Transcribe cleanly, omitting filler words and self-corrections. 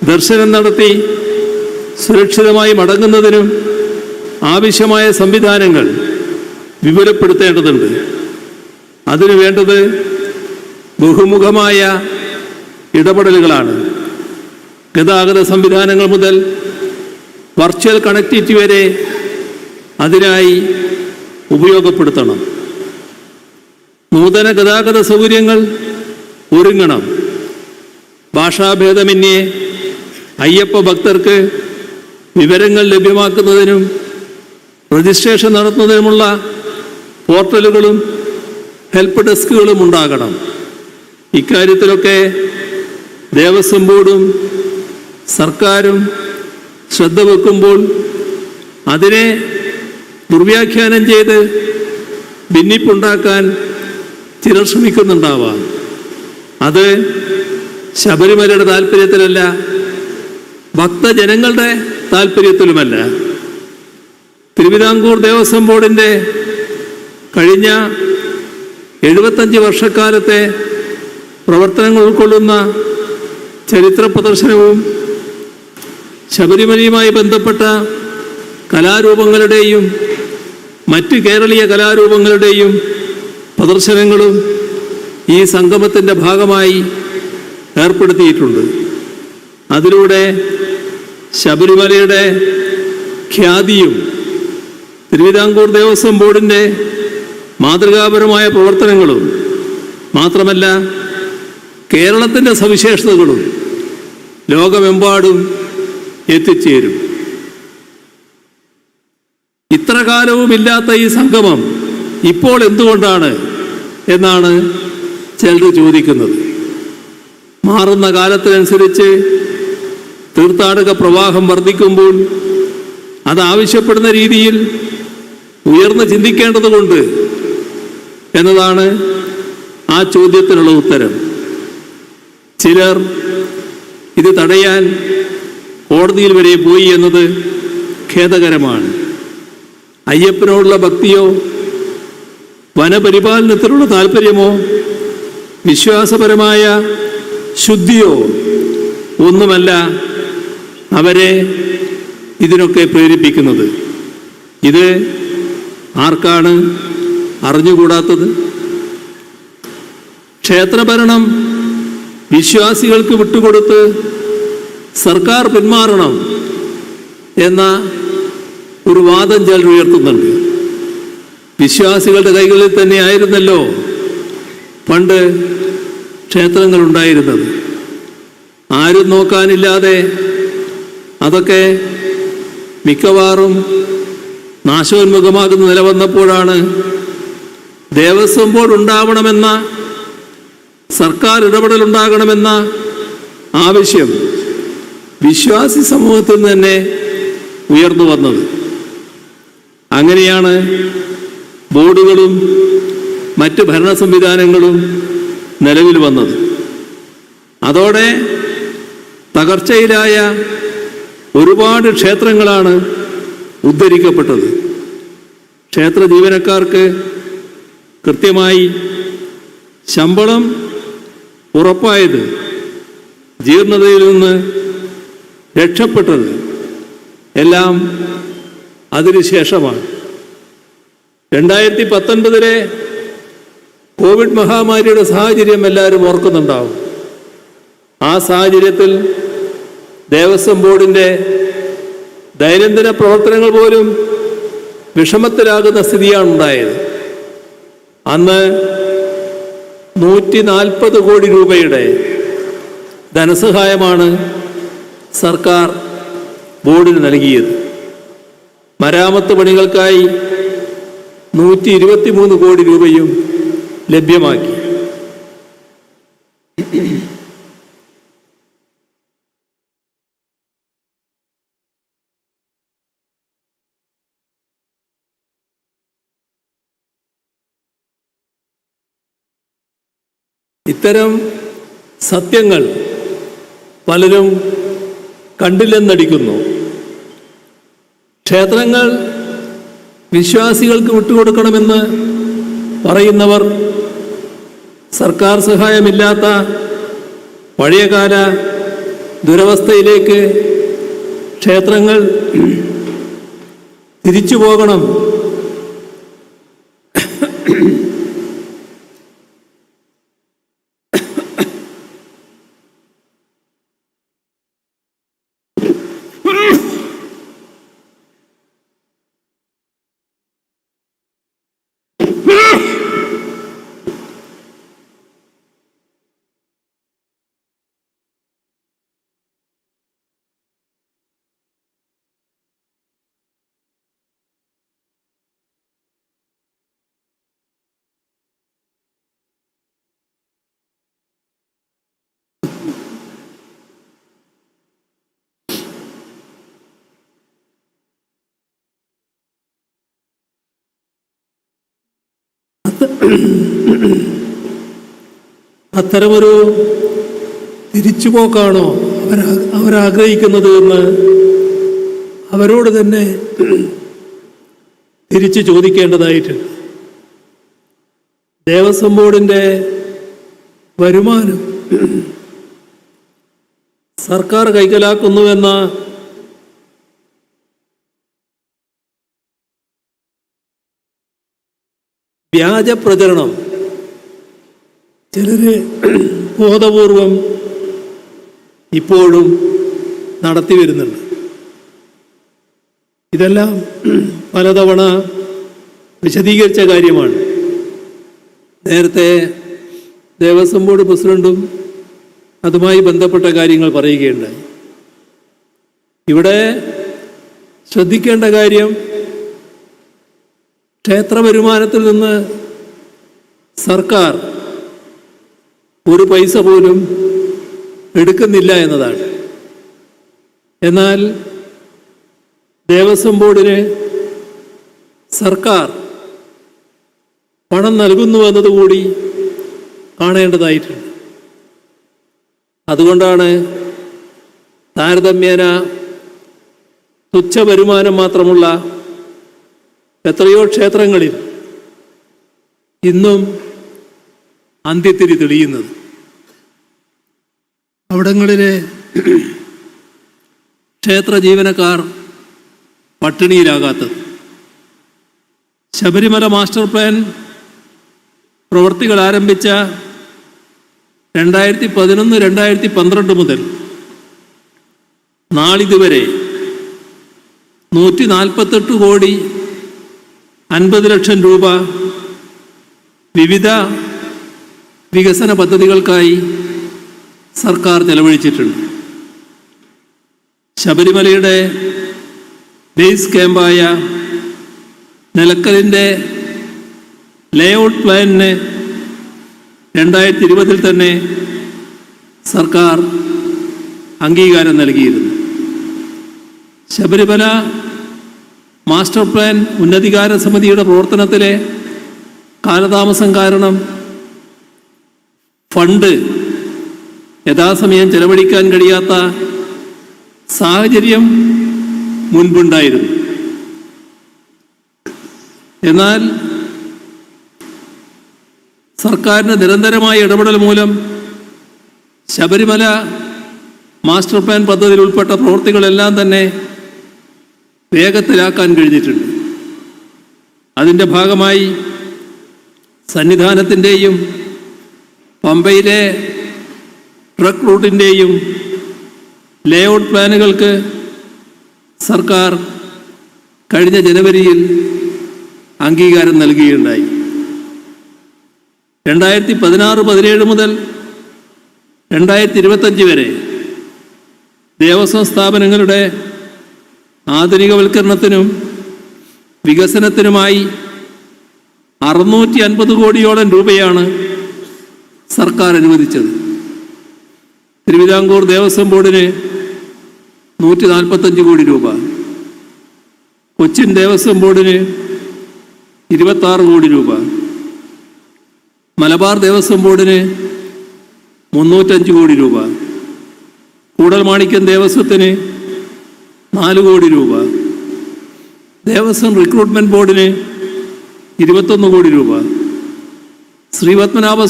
ദർശനം നടത്തി സുരക്ഷിതമായി മടങ്ങുന്നതിനും ആവശ്യമായ സംവിധാനങ്ങൾ വിപുലപ്പെടുത്തേണ്ടതുണ്ട്. അതിനു വേണ്ടത് ബഹുമുഖമായ ഇടപെടലുകളാണ്. ഗതാഗത സംവിധാനങ്ങൾ മുതൽ വെർച്വൽ കണക്ടിവിറ്റി വരെ അതിനായി ഉപയോഗപ്പെടുത്തണം. നൂതന ഗതാഗത സൗകര്യങ്ങൾ ഒരുങ്ങണം. ഭാഷാഭേദമന്യേ അയ്യപ്പ ഭക്തർക്ക് വിവരങ്ങൾ ലഭ്യമാക്കുന്നതിനും രജിസ്ട്രേഷൻ നടത്തുന്നതിനുമുള്ള പോർട്ടലുകളും ഹെൽപ്പ് ഡെസ്കുകളും ഉണ്ടാകണം. ഇക്കാര്യത്തിലൊക്കെ ദേവസ്വം ബോർഡും സർക്കാരും ശ്രദ്ധ വെക്കുമ്പോൾ അതിനെ ദുർവ്യാഖ്യാനം ചെയ്ത് ഭിന്നിപ്പുണ്ടാക്കാൻ ചിലർ ശ്രമിക്കുന്നുണ്ടാവാം. അത് ശബരിമലയുടെ താല്പര്യത്തിലല്ല, ഭക്തജനങ്ങളുടെ താല്പര്യത്തിലുമല്ല. തിരുവിതാംകൂർ ദേവസ്വം ബോർഡിൻ്റെ കഴിഞ്ഞ 75 വർഷക്കാലത്തെ പ്രവർത്തനങ്ങൾ ഉൾക്കൊള്ളുന്ന ചരിത്ര പ്രദർശനവും ശബരിമലയുമായി ബന്ധപ്പെട്ട കലാരൂപങ്ങളുടെയും മറ്റ് കേരളീയ കലാരൂപങ്ങളുടെയും പ്രദർശനങ്ങളും ഈ സംഗമത്തിൻ്റെ ഭാഗമായി ഏർപ്പെടുത്തിയിട്ടുണ്ട്. അതിലൂടെ ശബരിമലയുടെ ഖ്യാതിയും തിരുവിതാംകൂർ ദേവസ്വം ബോർഡിൻ്റെ മാതൃകാപരമായ പ്രവർത്തനങ്ങളും മാത്രമല്ല കേരളത്തിൻ്റെ സവിശേഷതകളും ലോകമെമ്പാടും എത്തിച്ചേരും. ഇത്ര കാലവുമില്ലാത്ത ഈ സംഗമം ഇപ്പോൾ എന്തുകൊണ്ടാണ് എന്നാണ് ചിലർ ചോദിക്കുന്നത്. മാറുന്ന കാലത്തിനനുസരിച്ച് തീർത്ഥാടക പ്രവാഹം വർദ്ധിക്കുമ്പോൾ അത് ആവശ്യപ്പെടുന്ന രീതിയിൽ ഉയർന്ന് ചിന്തിക്കേണ്ടതുകൊണ്ട് എന്നതാണ് ആ ചോദ്യത്തിനുള്ള ഉത്തരം. ചിലർ ഇത് തടയാൻ കോടതിയിൽ വരെ പോയി എന്നത് ഖേദകരമാണ്. അയ്യപ്പനോടുള്ള ഭക്തിയോ വനപരിപാലനത്തിലുള്ള താല്പര്യമോ വിശ്വാസപരമായ ശുദ്ധിയോ ഒന്നുമല്ല അവരെ ഇതിനൊക്കെ പ്രേരിപ്പിക്കുന്നത്. ഇത് ആർക്കാണ് അറിഞ്ഞുകൂടാത്തത്? ക്ഷേത്രഭരണം വിശ്വാസികൾക്ക് വിട്ടുകൊടുത്ത് സർക്കാർ പിന്മാറണം എന്ന ഒരു വാദം ചിലർ ഉയർത്തുന്നുണ്ട്. വിശ്വാസികളുടെ കൈകളിൽ തന്നെ ആയിരുന്നല്ലോ പണ്ട് ക്ഷേത്രങ്ങൾ ഉണ്ടായിരുന്നത്. ആരും നോക്കാനില്ലാതെ അതൊക്കെ മിക്കവാറും നാശോന്മുഖമാകുന്ന നില വന്നപ്പോഴാണ് ദേവസ്വം ബോർഡ് ഉണ്ടാവണമെന്ന, സർക്കാർ ഇടപെടലുണ്ടാകണമെന്ന ആവശ്യം വിശ്വാസി സമൂഹത്തിൽ നിന്ന് തന്നെ ഉയർന്നു വന്നത്. അങ്ങനെയാണ് ബോർഡുകളും മറ്റ് ഭരണ സംവിധാനങ്ങളും നിലവിൽ വന്നത്. അതോടെ തകർച്ചയിലായ ഒരുപാട് ക്ഷേത്രങ്ങളാണ് ഉദ്ധരിക്കപ്പെട്ടത്. ക്ഷേത്ര ജീവനക്കാർക്ക് കൃത്യമായി ശമ്പളം ഉറപ്പായത്, ജീർണതയിൽ നിന്ന് രക്ഷപ്പെട്ടത് എല്ലാം അതിനുശേഷമാണ്. 2019 കോവിഡ് മഹാമാരിയുടെ സാഹചര്യം എല്ലാവരും ഓർക്കുന്നുണ്ടാവും. ആ സാഹചര്യത്തിൽ ദേവസ്വം ബോർഡിൻ്റെ ദൈനംദിന പ്രവർത്തനങ്ങൾ പോലും വിഷമത്തിലാകുന്ന സ്ഥിതിയാണ് ഉണ്ടായത്. അന്ന് 140 കോടി രൂപയുടെ ധനസഹായമാണ് സർക്കാർ ബോർഡിന് നൽകിയത്. മരാമത്ത് പണികൾക്കായി 123 കോടി രൂപയും ലഭ്യമാക്കി. ഇത്തരം സത്യങ്ങൾ പലരും കണ്ടില്ലെന്നടിക്കുന്നു. ക്ഷേത്രങ്ങൾ വിശ്വാസികൾക്ക് വിട്ടുകൊടുക്കണമെന്ന് പറയുന്നവർ സർക്കാർ സഹായമില്ലാത്ത പഴയകാല ദുരവസ്ഥയിലേക്ക് ക്ഷേത്രങ്ങൾ തിരിച്ചു പോകണം. അത്തരമൊരു തിരിച്ചുപോക്കാണോ അവരാഗ്രഹിക്കുന്നത് എന്ന് അവരോട് തന്നെ തിരിച്ചു ചോദിക്കേണ്ടതായിട്ടുണ്ട്. ദേവസ്വം ബോർഡിൻ്റെ വരുമാനം സർക്കാർ കൈക്കലാക്കുന്നുവെന്ന വ്യാജ പ്രചരണം ചിലര് ബോധപൂർവം ഇപ്പോഴും നടത്തി വരുന്നുണ്ട്. ഇതെല്ലാം പലതവണ വിശദീകരിച്ച കാര്യമാണ്. നേരത്തെ ദേവസ്വം ബോർഡ് പ്രസിഡന്റും അതുമായി ബന്ധപ്പെട്ട കാര്യങ്ങൾ പറയുകയുണ്ടായി. ഇവിടെ ശ്രദ്ധിക്കേണ്ട കാര്യം, ക്ഷേത്ര വരുമാനത്തിൽ നിന്ന് സർക്കാർ ഒരു പൈസ പോലും എടുക്കുന്നില്ല എന്നതാണ്. എന്നാൽ ദേവസ്വം ബോർഡിന് സർക്കാർ പണം നൽകുന്നു എന്നതുകൂടി കാണേണ്ടതായിട്ടുണ്ട്. അതുകൊണ്ടാണ് താരതമ്യേന തുച്ഛ വരുമാനം മാത്രമുള്ള എത്രയോ ക്ഷേത്രങ്ങളിൽ ഇന്നും അന്ത്യത്തിരി തെളിയുന്നത്. അവിടങ്ങളിലെ ക്ഷേത്ര ജീവനക്കാർ പട്ടിണിയിലാകാത്തത്. ശബരിമല മാസ്റ്റർ പ്ലാൻ പ്രവൃത്തികൾ ആരംഭിച്ച 2011-2012 മുതൽ നാളിതുവരെ 148 കോടി 50 ലക്ഷം രൂപ വിവിധ വികസന പദ്ധതികൾക്കായി സർക്കാർ ചെലവഴിച്ചിട്ടുണ്ട്. ശബരിമലയുടെ ബേസ് ക്യാമ്പായ നിലക്കലിൻ്റെ ലേഔട്ട് പ്ലാനിന് 2020 തന്നെ സർക്കാർ അംഗീകാരം നൽകിയിരുന്നു. ശബരിമല മാസ്റ്റർ പ്ലാൻ ഉന്നതികാര സമിതിയുടെ പ്രവർത്തനത്തിലെ കാലതാമസം കാരണം ഫണ്ട് യഥാസമയം ചെലവഴിക്കാൻ കഴിയാത്ത സാഹചര്യം മുൻപുണ്ടായിരുന്നു. എന്നാൽ സർക്കാരിൻ്റെ നിരന്തരമായ ഇടപെടൽ മൂലം ശബരിമല മാസ്റ്റർ പ്ലാൻ പദ്ധതിയിൽ ഉൾപ്പെട്ട പ്രവൃത്തികളെല്ലാം തന്നെ വേഗത്തിലാക്കാൻ കഴിഞ്ഞിട്ടുണ്ട്. അതിൻ്റെ ഭാഗമായി സന്നിധാനത്തിൻ്റെയും പമ്പയിലെ ട്രക്ക് റൂട്ടിൻ്റെയും ലേഔട്ട് പ്ലാനുകൾക്ക് സർക്കാർ കഴിഞ്ഞ ജനുവരിയിൽ അംഗീകാരം നൽകുകയുണ്ടായി. 2016-17 മുതൽ 2025 വരെ ദേവസ്വം സ്ഥാപനങ്ങളുടെ ആധുനികവൽക്കരണത്തിനും വികസനത്തിനുമായി 650 കോടിയോളം രൂപയാണ് സർക്കാർ അനുവദിച്ചത്. തിരുവിതാംകൂർ ദേവസ്വം ബോർഡിന് 145 കോടി രൂപ, കൊച്ചിൻ ദേവസ്വം ബോർഡിന് 26 കോടി രൂപ, മലബാർ ദേവസ്വം ബോർഡിന് 305 കോടി രൂപ, കൂടൽമാണിക്യം ദേവസ്വത്തിന് 4 കോടി രൂപ, ദേവസ്വം റിക്രൂട്ട്മെന്റ് ബോർഡിന് 21 കോടി രൂപ, ശ്രീപത്മനാഭ